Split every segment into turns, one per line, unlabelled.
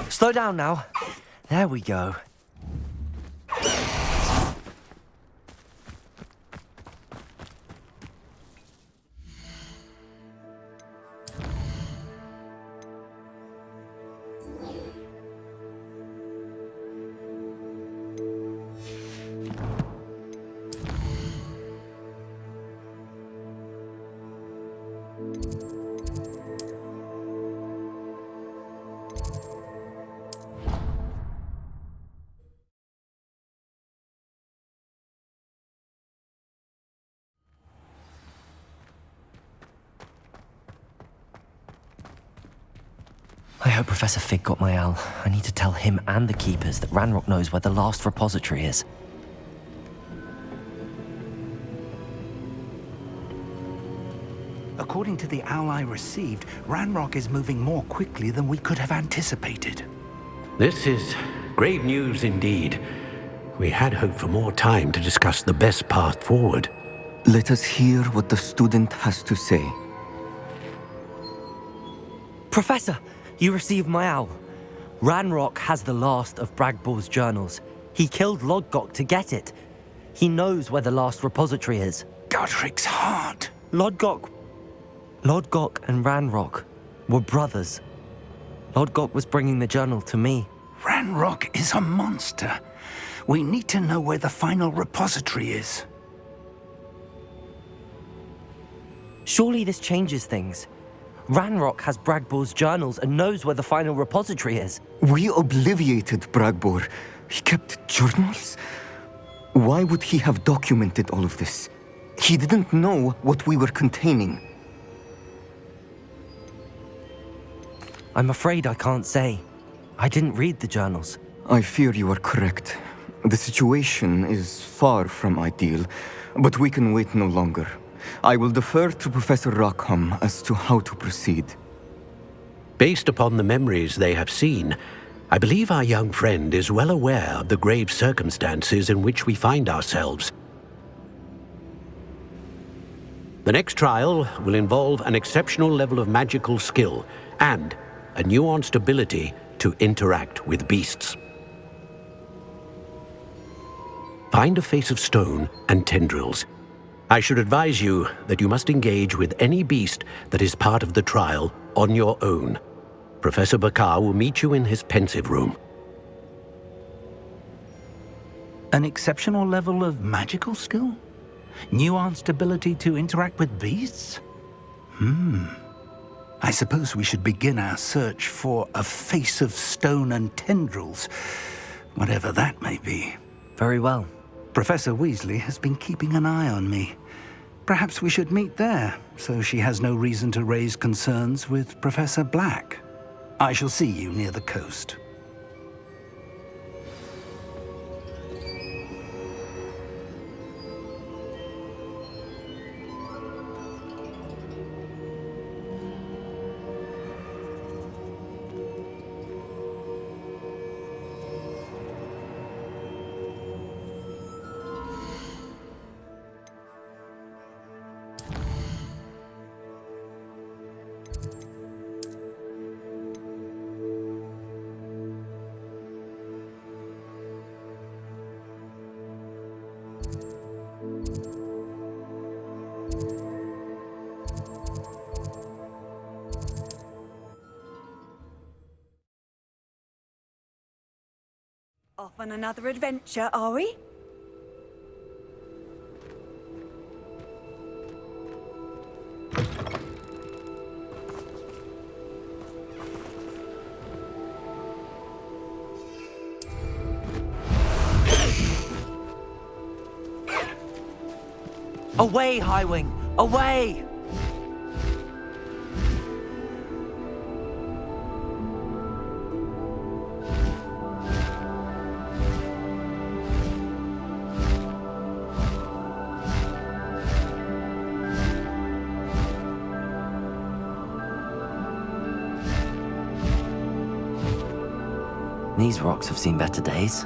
Slow down now. There we go. I hope Professor Fig got my owl. I need to tell him and the Keepers that Ranrock knows where the last repository is.
According to the owl I received, Ranrock is moving more quickly than we could have anticipated.
This is grave news indeed. We had hoped for more time to discuss the best path forward.
Let us hear what the student has to say.
Professor, you received my owl. Ranrock has the last of Bragbor's journals. He killed Lodgok to get it. He knows where the last repository is.
Godric's heart.
Lodgok and Ranrock were brothers. Lodgok was bringing the journal to me.
Ranrock is a monster. We need to know where the final repository is.
Surely this changes things. Ranrock has Bragbor's journals and knows where the final repository is.
We obliviated Bragbor. He kept journals? Why would he have documented all of this? He didn't know what we were containing.
I'm afraid I can't say. I didn't read the journals.
I fear you are correct. The situation is far from ideal, but we can wait no longer. I will defer to Professor Rockham as to how to proceed.
Based upon the memories they have seen, I believe our young friend is well aware of the grave circumstances in which we find ourselves. The next trial will involve an exceptional level of magical skill and a nuanced ability to interact with beasts. Find a face of stone and tendrils. I should advise you that you must engage with any beast that is part of the trial on your own. Professor Bakar will meet you in his pensive room.
An exceptional level of magical skill? Nuanced ability to interact with beasts? I suppose we should begin our search for a face of stone and tendrils, whatever that may be.
Very well.
Professor Weasley has been keeping an eye on me. Perhaps we should meet there, so she has no reason to raise concerns with Professor Black. I shall see you near the coast.
Off on another adventure, are we?
Away, Highwing! Away! These rocks have seen better days.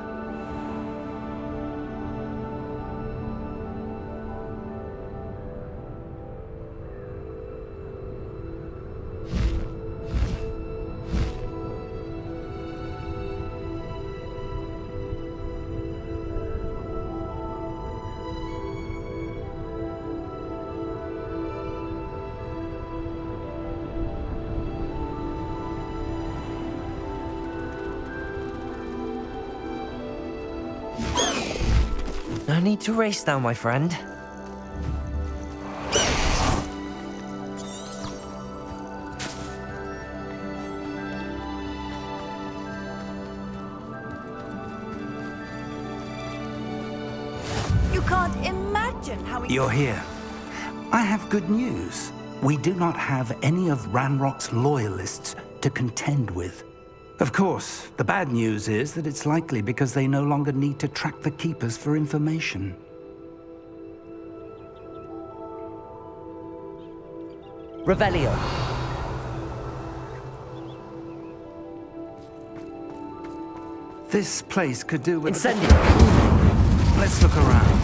No need to race now, my friend.
You can't imagine how
You're here. I have good news. We do not have any of Ranrock's loyalists to contend with. Of course, the bad news is that it's likely because they no longer need to track the Keepers for information.
Revelio.
This place could do with...
Incendio.
Let's look around.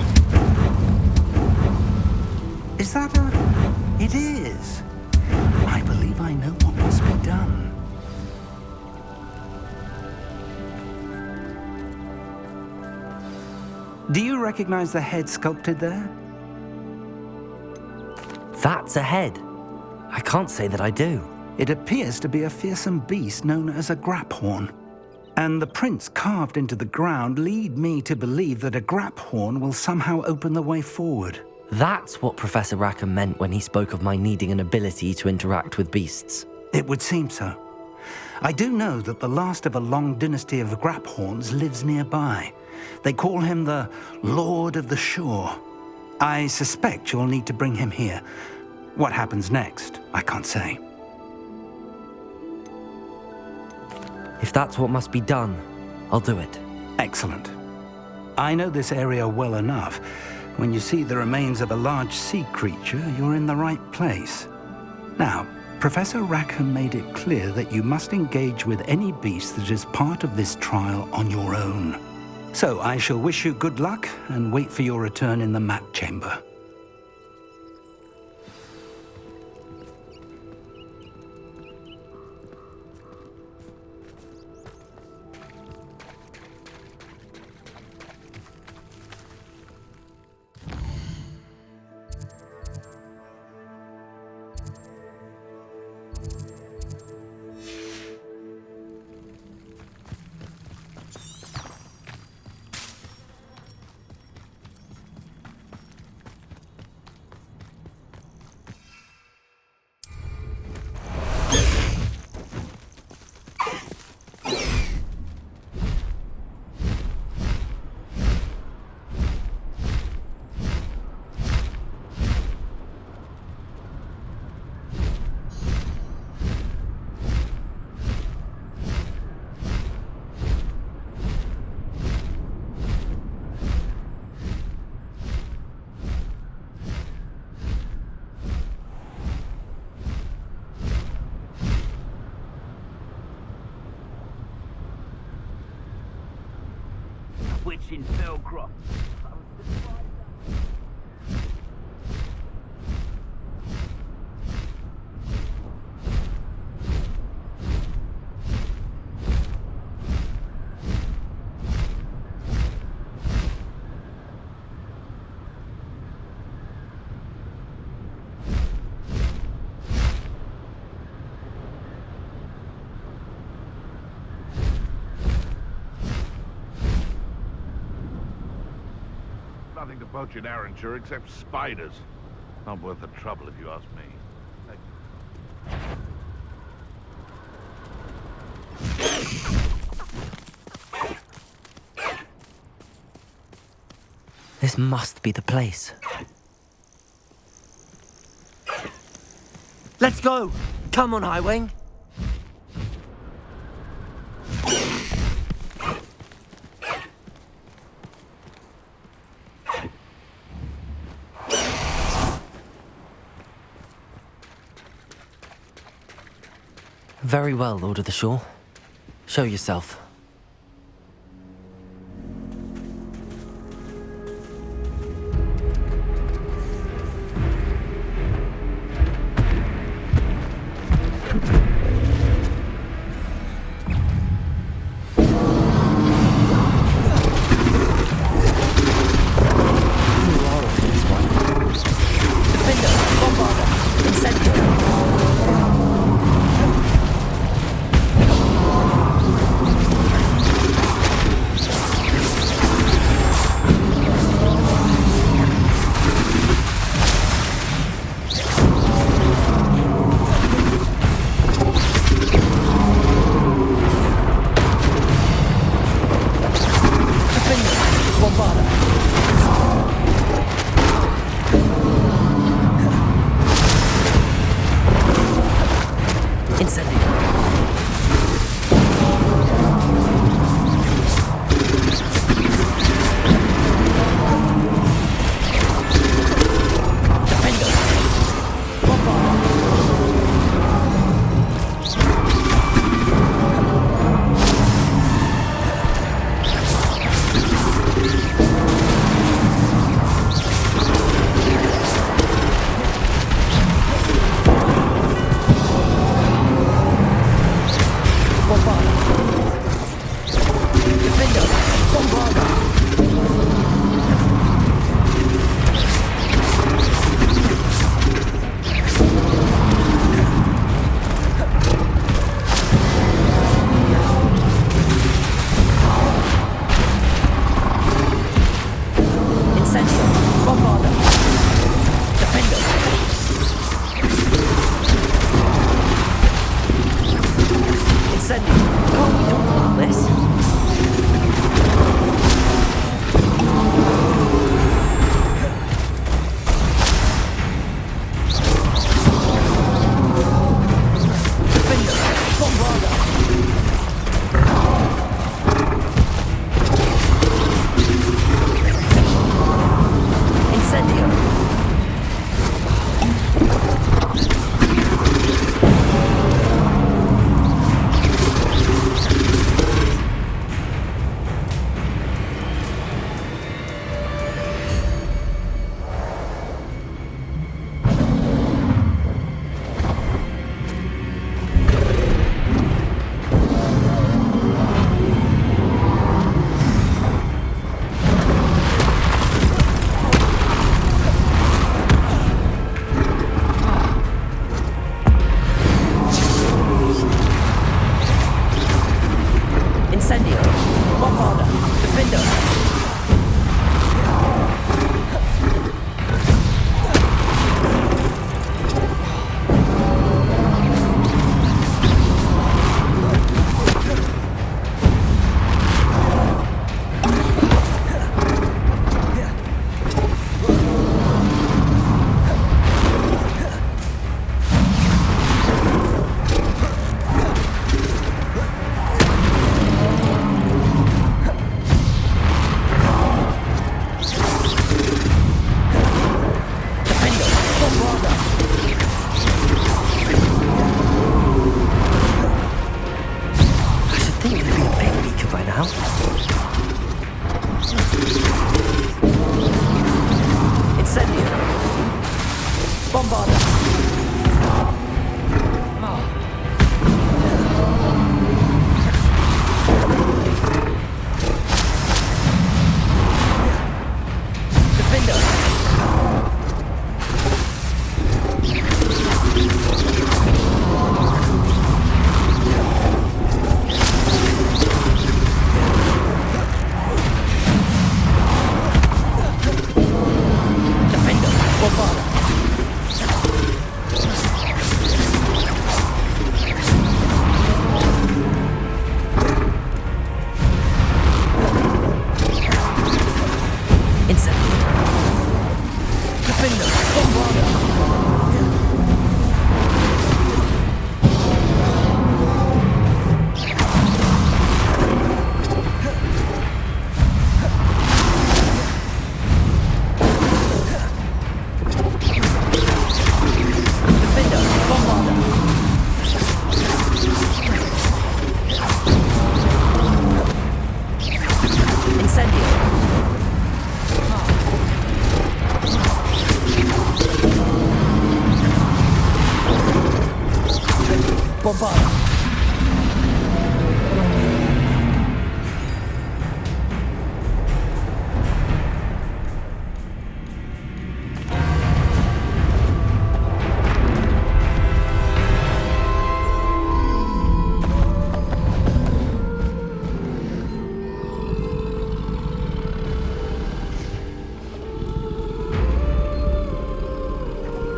Is that a... It is. I believe I know what must be done. Do you recognize the head sculpted there?
That's a head. I can't say that I do.
It appears to be a fearsome beast known as a graphorn. And the prints carved into the ground lead me to believe that a graphorn will somehow open the way forward.
That's what Professor Rackham meant when he spoke of my needing an ability to interact with beasts.
It would seem so. I do know that the last of a long dynasty of graphorns lives nearby. They call him the Lord of the Shore. I suspect you'll need to bring him here. What happens next, I can't say.
If that's what must be done, I'll do it.
Excellent. I know this area well enough. When you see the remains of a large sea creature, you're in the right place. Now, Professor Rackham made it clear that you must engage with any beast that is part of this trial on your own. So I shall wish you good luck and wait for your return in the map chamber.
Witch in Felcroft.
Nothing to poach in Arranshire except spiders. Not worth the trouble if you ask me.
This must be the place. Let's go! Come on, Highwing! Very well, Lord of the Shore. Show yourself. Can't we talk about this?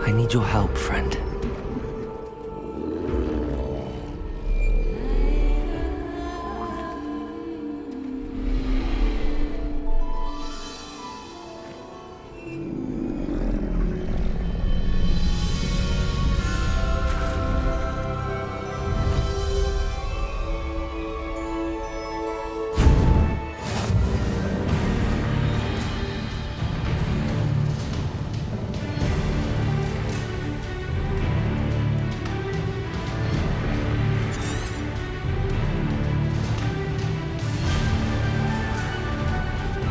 I need your help, friend.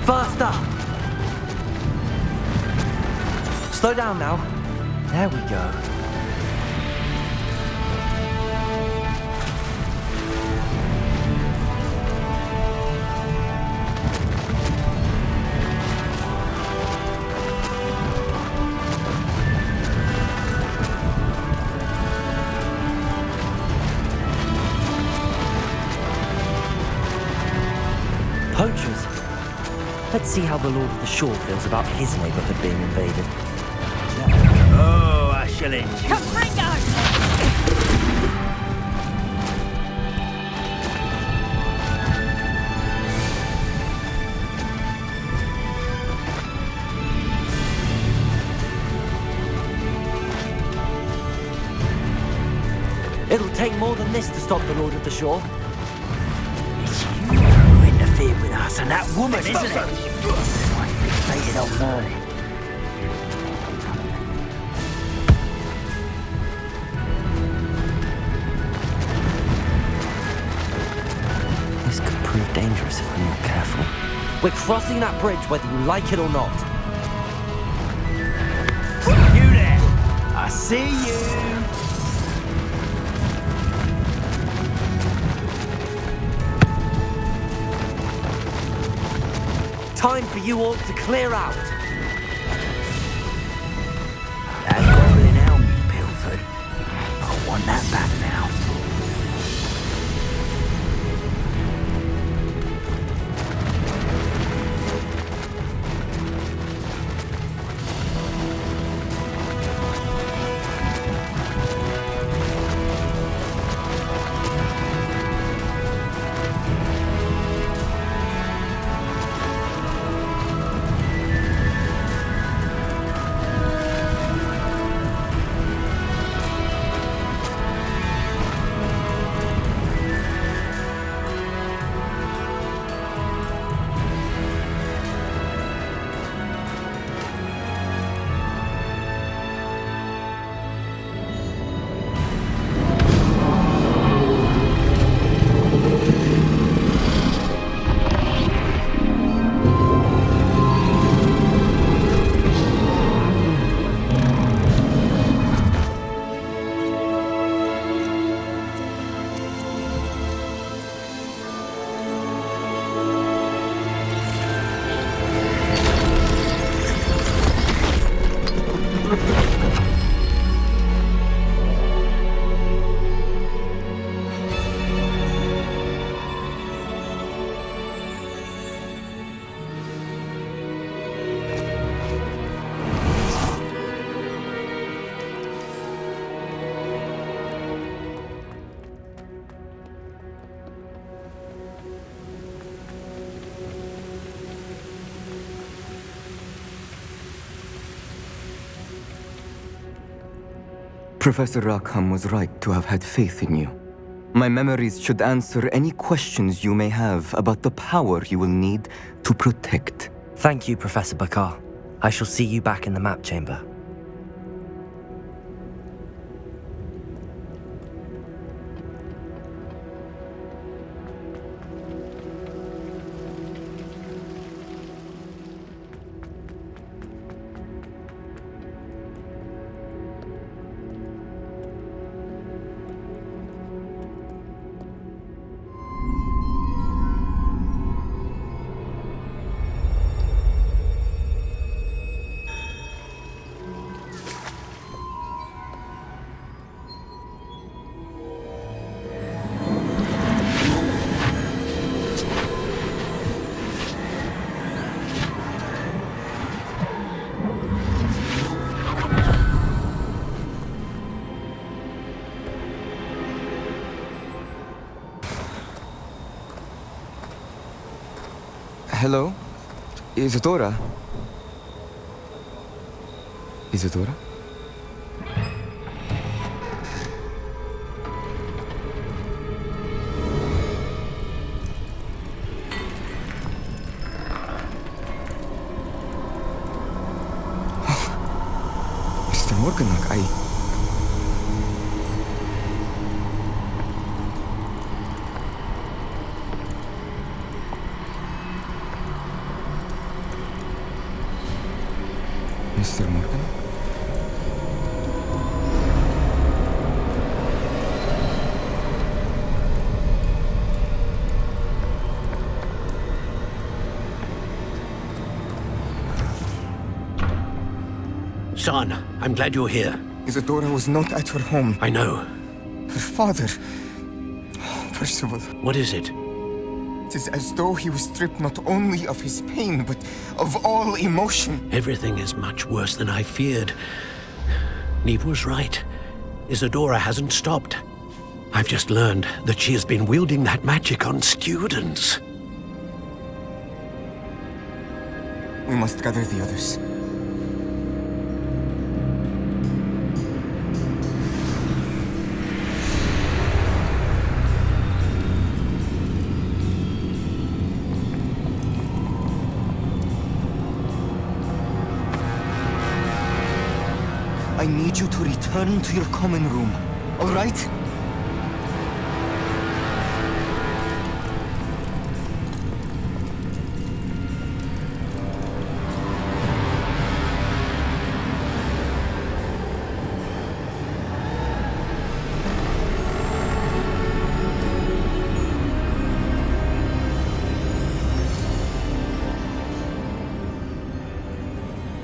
Faster! Slow down now. There we go. Poachers? Let's see how the Lord of the Shore feels about his neighborhood being invaded.
Oh, I shall enjoy.
Capringo!
done this to stop the Lord of the Shore.
It's you who interfered with us and that woman, isn't it? My fixated on her.
This could prove dangerous if I'm not careful. We're crossing that bridge whether you like it or not.
You there! I see you!
Time for you all to clear out.
That goblin helm you pilfered. I want that back now.
Professor Rackham was right to have had faith in you. My memories should answer any questions you may have about the power you will need to protect.
Thank you, Professor Bakar. I shall see you back in the map chamber.
Hello? Isadora? Isadora? Mr. Morganach, Mr. Morgan?
Son, I'm glad you're here.
Isadora was not at her home.
I know.
Her father. Oh, Percival.
What is it?
It is as though he was stripped not only of his pain, but of all emotion.
Everything is much worse than I feared. Neve was right. Isadora hasn't stopped. I've just learned that she has been wielding that magic on students.
We must gather the others. you to return to your common room, all right?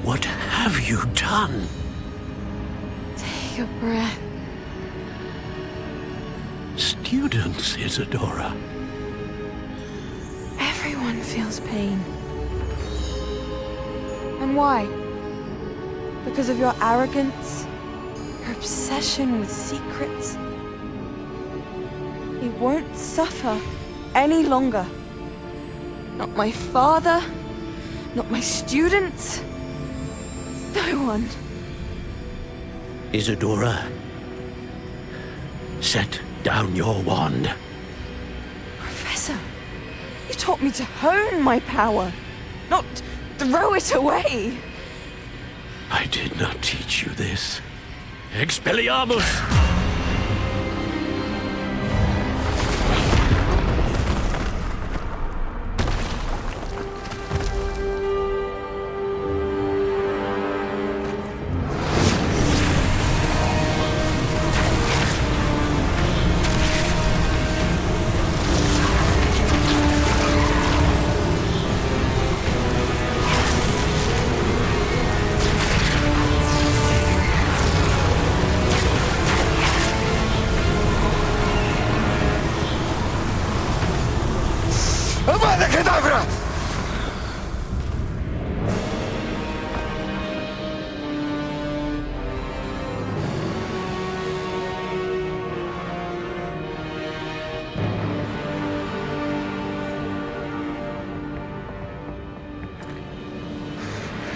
What have you done?
Take a breath.
Students, Isadora.
Everyone feels pain. And why? Because of your arrogance? Your obsession with secrets? He won't suffer any longer. Not my father, not my students. No one.
Isadora, set down your wand.
Professor, you taught me to hone my power, not throw it away.
I did not teach you this. Expelliarmus!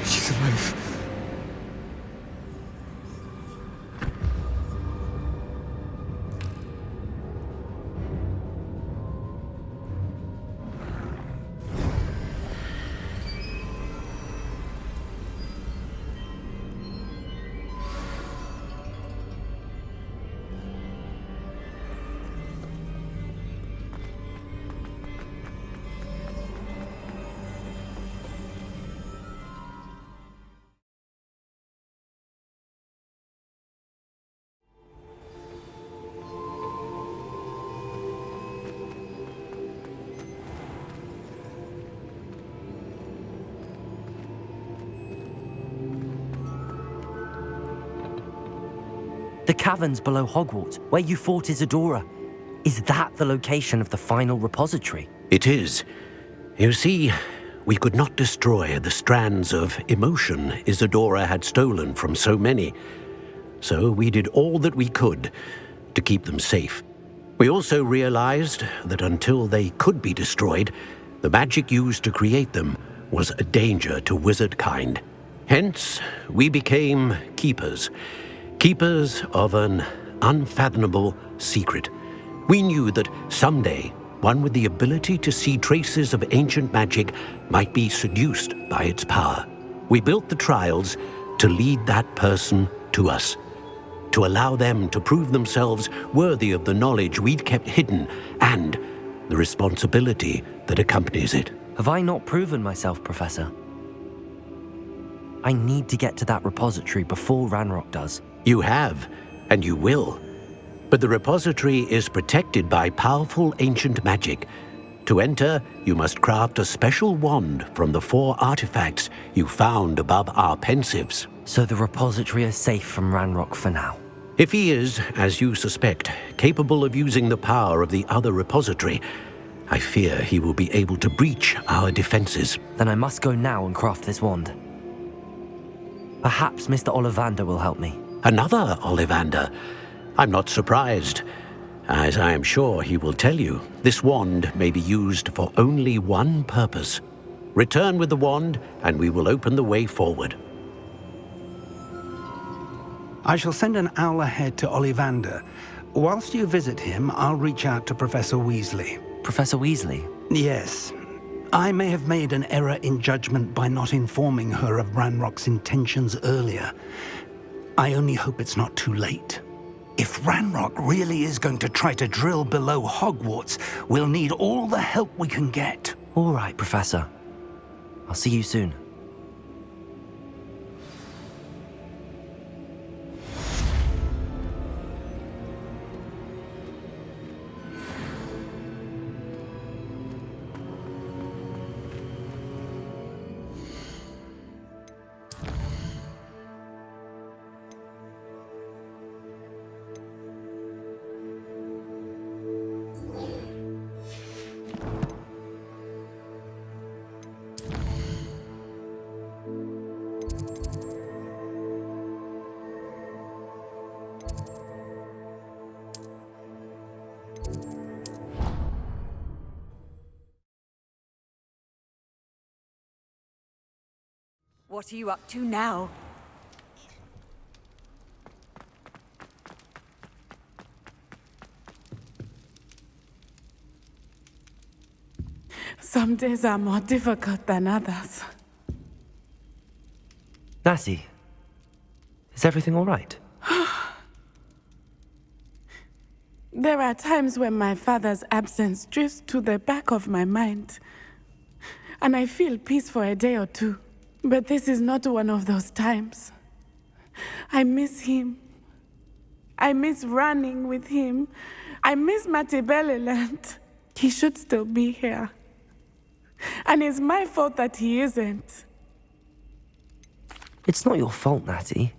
She's alive.
The caverns below Hogwarts, where you fought Isadora. Is that the location of the final repository?
It is. You see, we could not destroy the strands of emotion Isadora had stolen from so many. So we did all that we could to keep them safe. We also realized that until they could be destroyed, the magic used to create them was a danger to wizard kind. Hence, we became keepers. Keepers of an unfathomable secret. We knew that someday, one with the ability to see traces of ancient magic might be seduced by its power. We built the trials to lead that person to us, to allow them to prove themselves worthy of the knowledge we'd kept hidden and the responsibility that accompanies it.
Have I not proven myself, Professor? I need to get to that repository before Ranrock does.
You have, and you will. But the repository is protected by powerful ancient magic. To enter, you must craft a special wand from the 4 artifacts you found above our pensives.
So the repository is safe from Ranrock for now.
If he is, as you suspect, capable of using the power of the other repository, I fear he will be able to breach our defenses.
Then I must go now and craft this wand. Perhaps Mr. Ollivander will help me.
Another Ollivander? I'm not surprised. As I am sure he will tell you, this wand may be used for only one purpose. Return with the wand, and we will open the way forward.
I shall send an owl ahead to Ollivander. Whilst you visit him, I'll reach out to Professor Weasley.
Professor Weasley?
Yes. I may have made an error in judgment by not informing her of Ranrock's intentions earlier. I only hope it's not too late. If Ranrock really is going to try to drill below Hogwarts, we'll need all the help we can get.
All right, Professor. I'll see you soon.
What are you up to now?
Some days are more difficult than others.
Natty, is everything all right?
There are times when my father's absence drifts to the back of my mind, and I feel peace for a day or two. But this is not one of those times. I miss him. I miss running with him. I miss Matibeleland. He should still be here. And it's my fault that he isn't.
It's not your fault, Natty.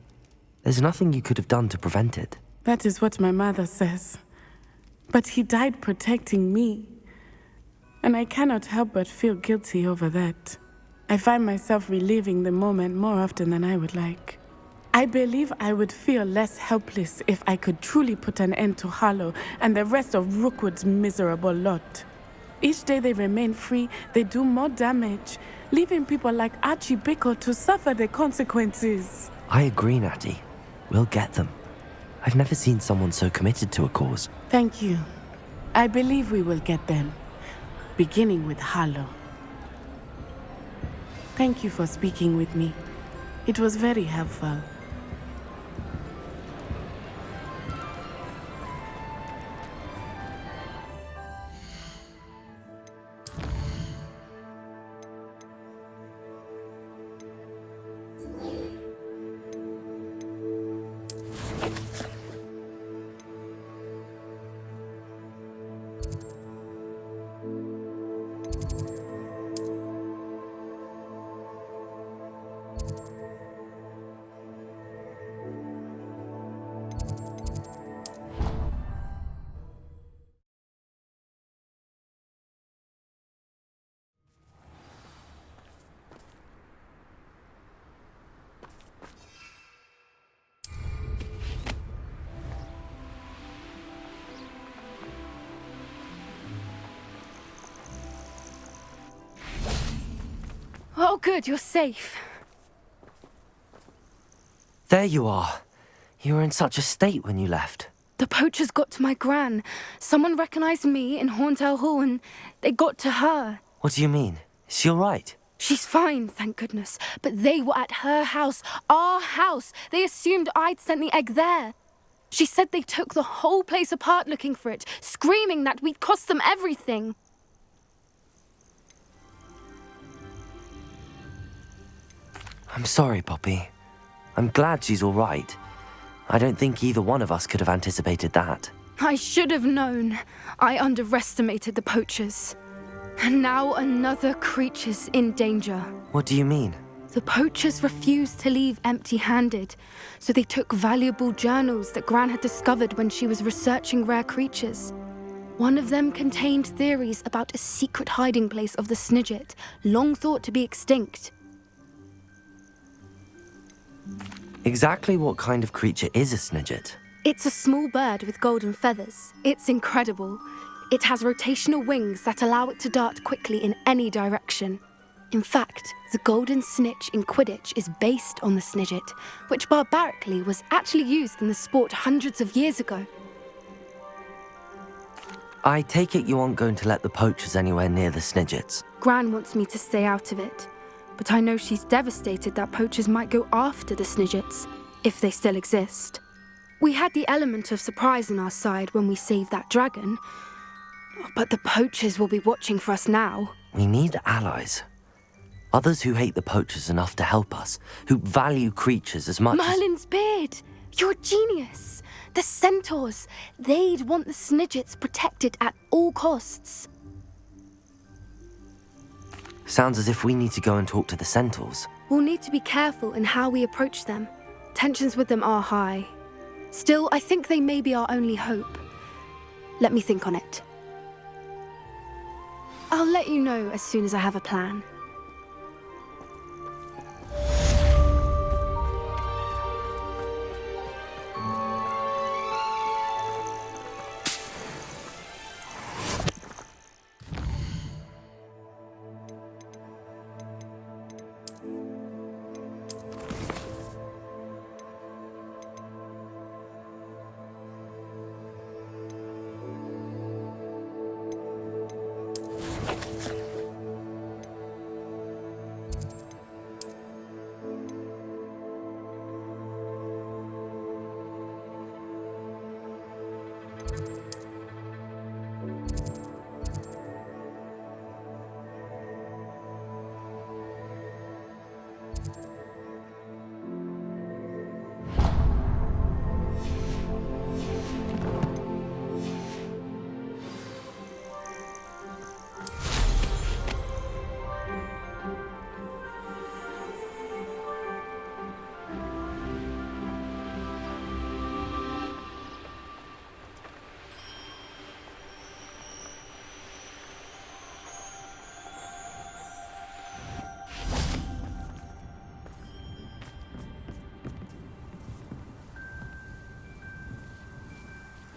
There's nothing you could have done to prevent it.
That is what my mother says. But he died protecting me. And I cannot help but feel guilty over that. I find myself reliving the moment more often than I would like. I believe I would feel less helpless if I could truly put an end to Harlow and the rest of Rookwood's miserable lot. Each day they remain free, they do more damage, leaving people like Archie Bickle to suffer the consequences.
I agree, Natty. We'll get them. I've never seen someone so committed to a cause.
Thank you. I believe we will get them, beginning with Harlow. Thank you for speaking with me. It was very helpful.
Oh, good, you're safe.
There you are. You were in such a state when you left.
The poachers got to my gran. Someone recognized me in Horntail Hall and they got to her.
What do you mean? Is she all right?
She's fine, thank goodness. But they were at her house, our house. They assumed I'd sent the egg there. She said they took the whole place apart looking for it, screaming that we'd cost them everything.
I'm sorry, Poppy. I'm glad she's all right. I don't think either one of us could have anticipated that.
I should have known. I underestimated the poachers. And now another creature's in danger.
What do you mean?
The poachers refused to leave empty-handed, so they took valuable journals that Gran had discovered when she was researching rare creatures. One of them contained theories about a secret hiding place of the Snidget, long thought to be extinct.
Exactly what kind of creature is a Snidget?
It's a small bird with golden feathers. It's incredible. It has rotational wings that allow it to dart quickly in any direction. In fact, the golden snitch in Quidditch is based on the Snidget, which barbarically was actually used in the sport hundreds of years ago.
I take it you aren't going to let the poachers anywhere near the Snidgets.
Gran wants me to stay out of it, but I know she's devastated that poachers might go after the Snidgets. if they still exist. We had the element of surprise on our side when we saved that dragon, but the poachers will be watching for us now.
We need allies. Others who hate the poachers enough to help us, who value creatures as much
Merlin's beard! You're a genius! The centaurs! They'd want the Snidgets protected at all costs.
Sounds as if we need to go and talk to the centaurs.
We'll need to be careful in how we approach them. Tensions with them are high. Still, I think they may be our only hope. Let me think on it. I'll let you know as soon as I have a plan.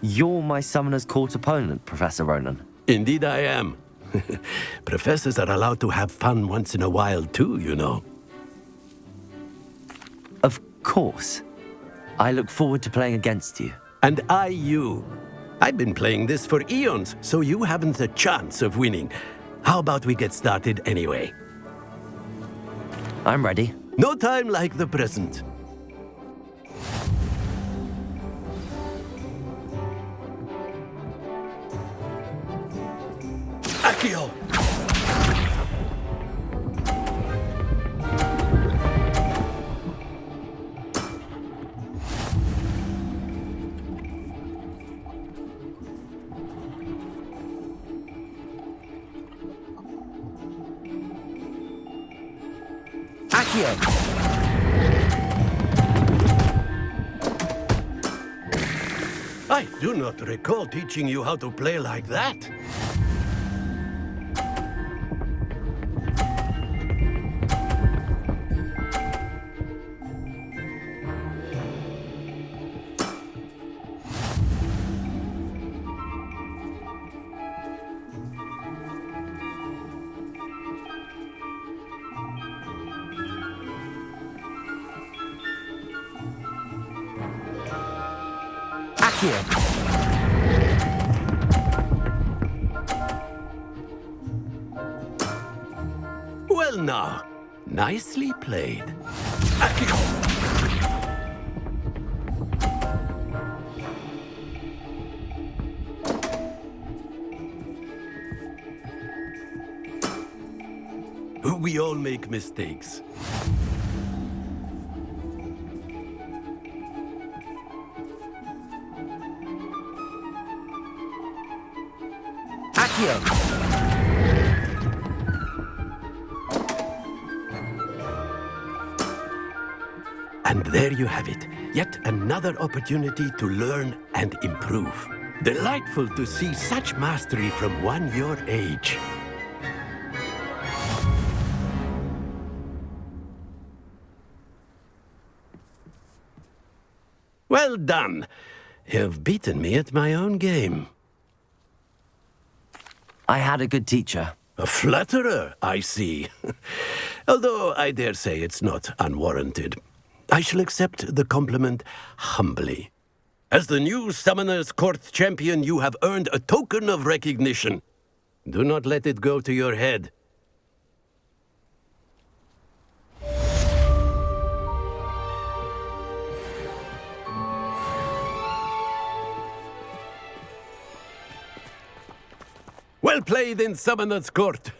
You're my Summoner's Court opponent, Professor Ronan.
Indeed I am. Professors are allowed to have fun once in a while too, you know.
Of course. I look forward to playing against you.
And I you. I've been playing this for eons, so you haven't a chance of winning. How about we get started anyway?
I'm ready.
No time like the present. Accio! I do not recall teaching you how to play like that. Well now, nicely played. Accio! We all make mistakes. And there you have it. Yet another opportunity to learn and improve. Delightful to see such mastery from one your age. Well done. You've beaten me at my own game.
I had a good teacher.
A flatterer, I see. Although I dare say it's not unwarranted. I shall accept the compliment humbly. As the new Summoner's Court champion, you have earned a token of recognition. Do not let it go to your head. Well played in Summoner's Court.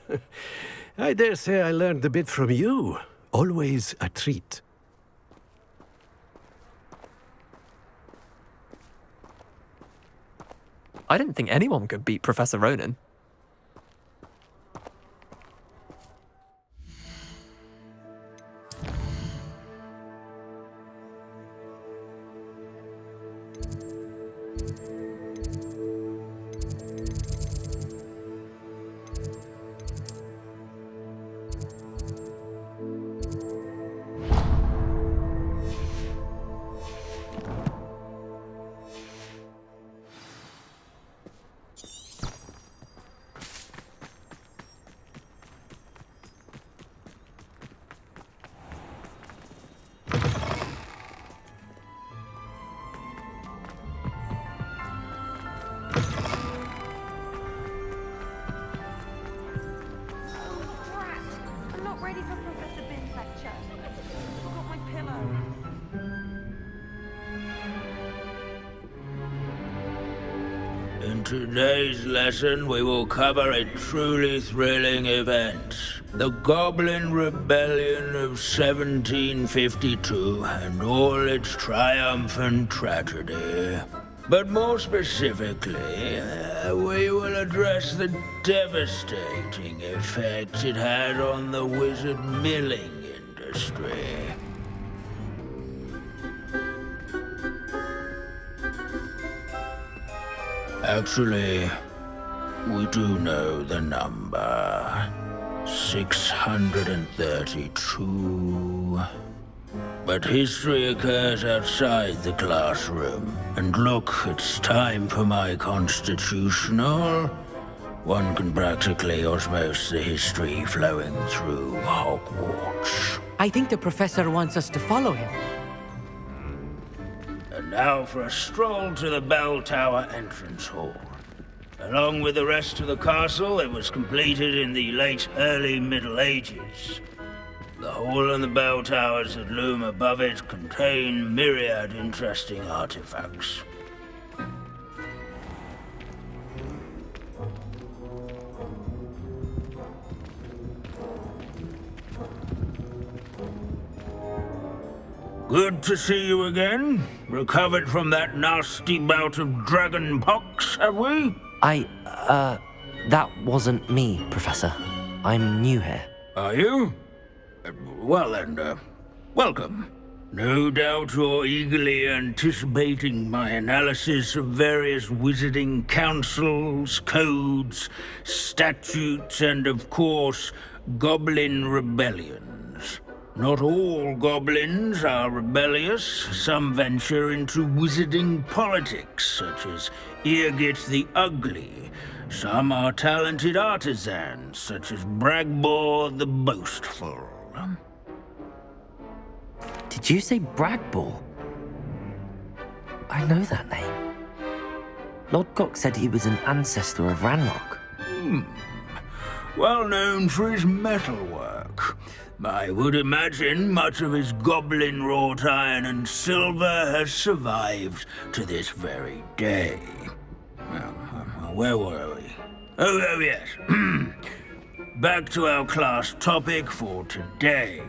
I dare say I learned a bit from you. Always a treat.
I didn't think anyone could beat Professor Ronan.
I'm not ready for Professor Bin's lecture. I've got my pillow.
In today's lesson, we will cover a truly thrilling event. The Goblin Rebellion of 1752 and all its triumphant tragedy. But more specifically, we will address the devastating effect it had on the wizard milling industry. Actually, we do know the number. 632. But history occurs outside the classroom. And look, it's time for my constitutional. One can practically osmose the history flowing through Hogwarts.
I think the professor wants us to follow him.
And now for a stroll to the bell tower entrance hall. Along with the rest of the castle, it was completed in the late early Middle Ages. The hall and the bell towers that loom above it contain myriad interesting artifacts. Good to see you again. Recovered from that nasty bout of dragon pox, have we?
That wasn't me, Professor. I'm new here.
Are you? Well then, welcome. No doubt you're eagerly anticipating my analysis of various wizarding councils, codes, statutes, and of course, goblin rebellions. Not all goblins are rebellious. Some venture into wizarding politics, such as Eargit the Ugly. Some are talented artisans, such as Bragbor the Boastful.
Did you say Bragbor? I know that name. Lodgok said he was an ancestor of Ranrock.
Well known for his metalwork. I would imagine much of his goblin-wrought iron and silver has survived to this very day. Where were we? Oh yes. Back to our class topic for today.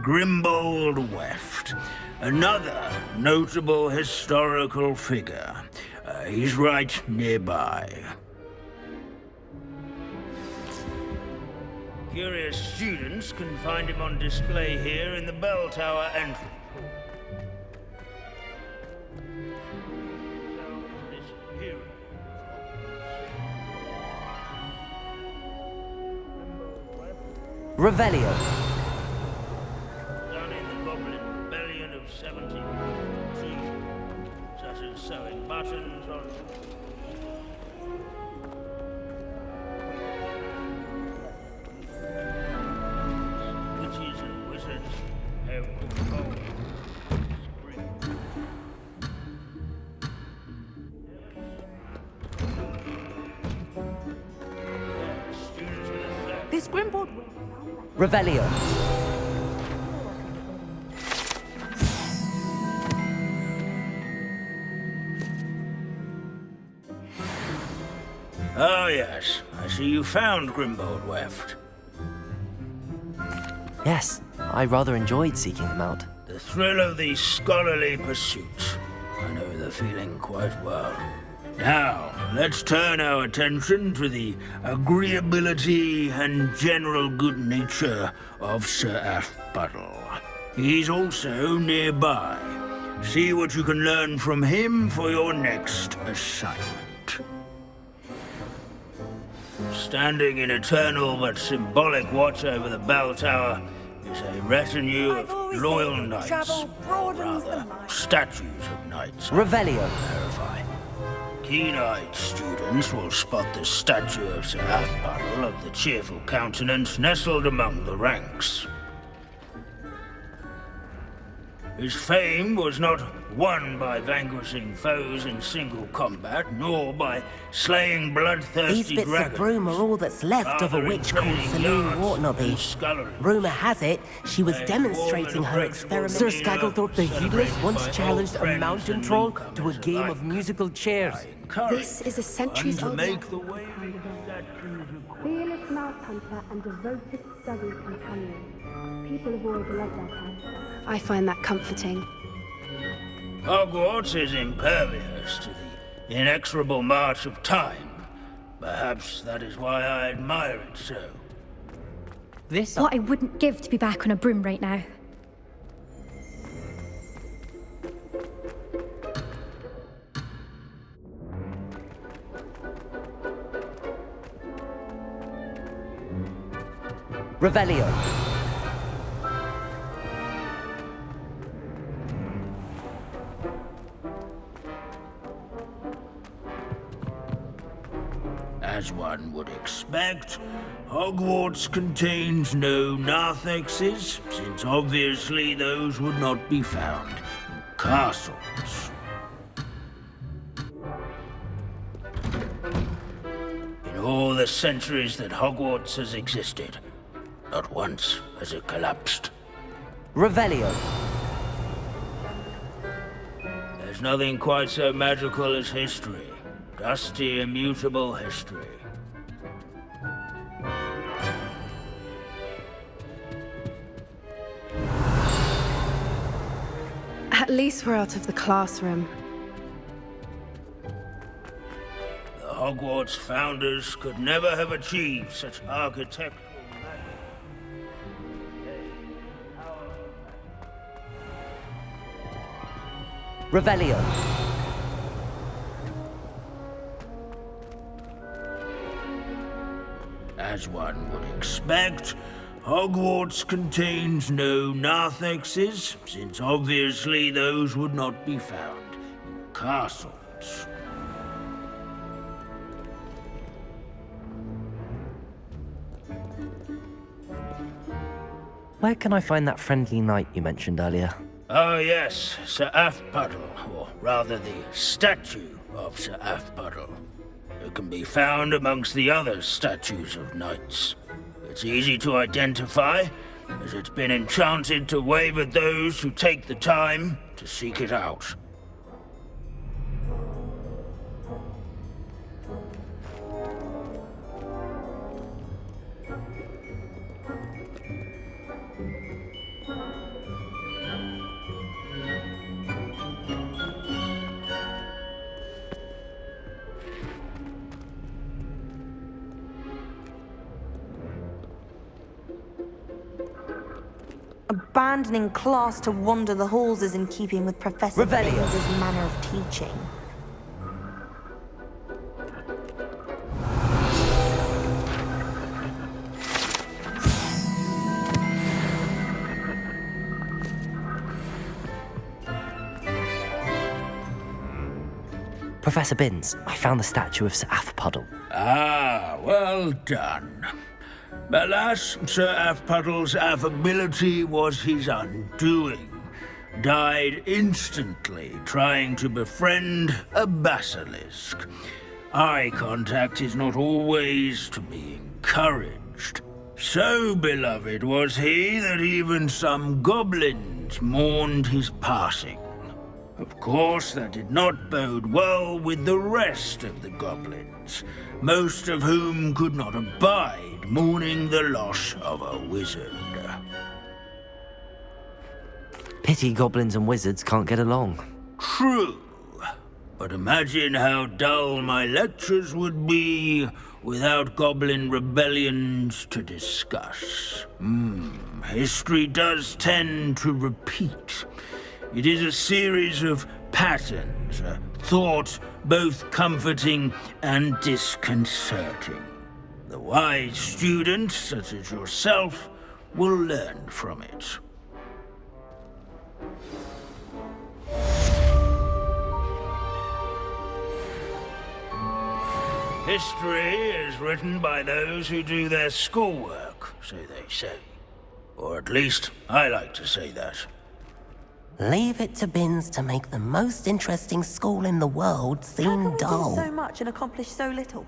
Grimbold Weft. Another notable historical figure. He's right nearby. Curious students can find him on display here in the bell tower entrance.
Revelio.
Done in the Goblin Rebellion of 1752, such as sewing buttons on... Witches and wizards have control.
This Grimbold...
Revelio.
Oh yes, I I see you found Grimbold Weft.
Yes, I rather enjoyed seeking him out.
The thrill of these scholarly pursuits. I know the feeling quite well. Now, let's turn our attention to the agreeability and general good nature of Sir Athbottle. He's also nearby. See what you can learn from him for your next assignment. Standing in eternal but symbolic watch over the bell tower is a retinue of loyal knights, rather, statues of knights.
Revelio.
Verify. Keen-eyed students will spot the statue of Sir Athbottle of the cheerful countenance nestled among the ranks. His fame was not won by vanquishing foes in single combat, nor by slaying bloodthirsty
These bits
dragons.
of broom are all that's left of a witch called Saloon Wartnobby. Rumour has it, she was demonstrating her experiment.
Sir Skagglethorpe the Heedless once challenged a mountain troll to a game of musical chairs.
This is a centuries-old
make
lesson.
the waving statues of
Fearless mouse hunter and devoted study companion. People have always loved that character. I find that comforting.
Hogwarts is impervious to the inexorable march of time. Perhaps that is why I admire it so.
What I wouldn't give to be back on a broom right now.
Revelio.
As one would expect, Hogwarts contains no narthexes, since obviously those would not be found in castles. In all the centuries that Hogwarts has existed, not once has it collapsed.
Revelio.
There's nothing quite so magical as history. Dusty, immutable history.
At least we're out of the classroom.
The Hogwarts founders could never have achieved such architectural
Revelio.
As one would expect, Hogwarts contains no narthexes, since obviously those would not be found in castles.
Where can I find that friendly knight you mentioned earlier?
Oh yes, Sir Athbottle, or rather the statue of Sir Athbottle. It can be found amongst the other statues of knights. It's easy to identify, as it's been enchanted to wave at those who take the time to seek it out.
Abandoning class to wander the halls is in keeping with Professor
Revelio.
Binns' manner of teaching.
Professor Binns, I found the statue of Sir Athbottle.
Ah, well done. Alas, Sir Athbottle's affability was his undoing. Died instantly trying to befriend a basilisk. Eye contact is not always to be encouraged. So beloved was he that even some goblins mourned his passing. Of course, that did not bode well with the rest of the goblins, most of whom could not abide mourning the loss of a wizard.
Pity goblins and wizards can't get along.
True. But imagine how dull my lectures would be without goblin rebellions to discuss. History does tend to repeat. It is a series of patterns, a thought both comforting and disconcerting. The wise student, such as yourself, will learn from it. History is written by those who do their schoolwork, so they say. Or at least, I like to say that.
Leave it to Binns to make the most interesting school in the world seem dull.
Do so much and accomplish so little.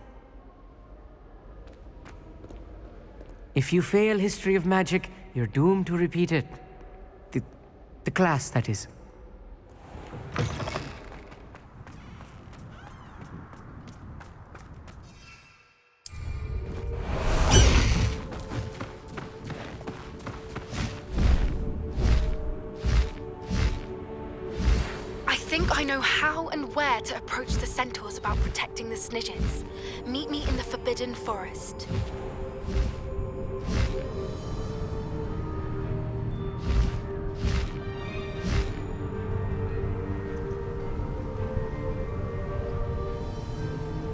If you fail history of magic, you're doomed to repeat it. The class, that is.
I think I know how and where to approach the centaurs about protecting the Snidgets. Meet me in the Forbidden Forest.